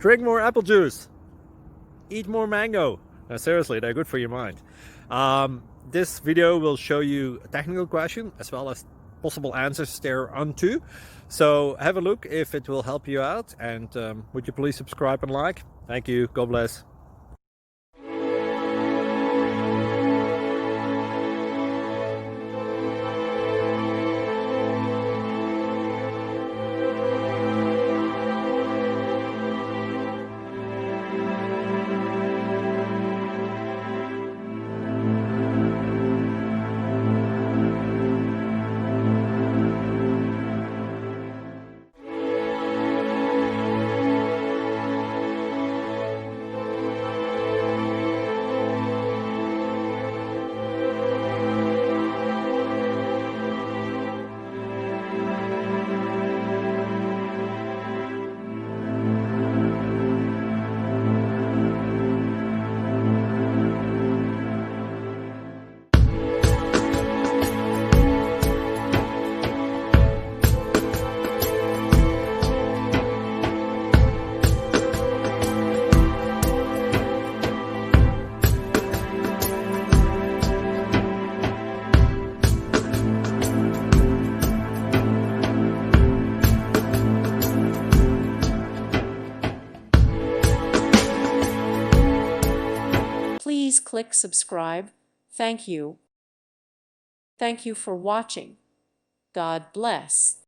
Drink more apple juice. Eat more mango. No, seriously, they're good for your mind. This video will show you a technical question as well as possible answers thereunto. So have a look if it will help you out, and would you please subscribe and like? Thank you. God bless. Please click subscribe. Thank you. Thank you for watching. God bless.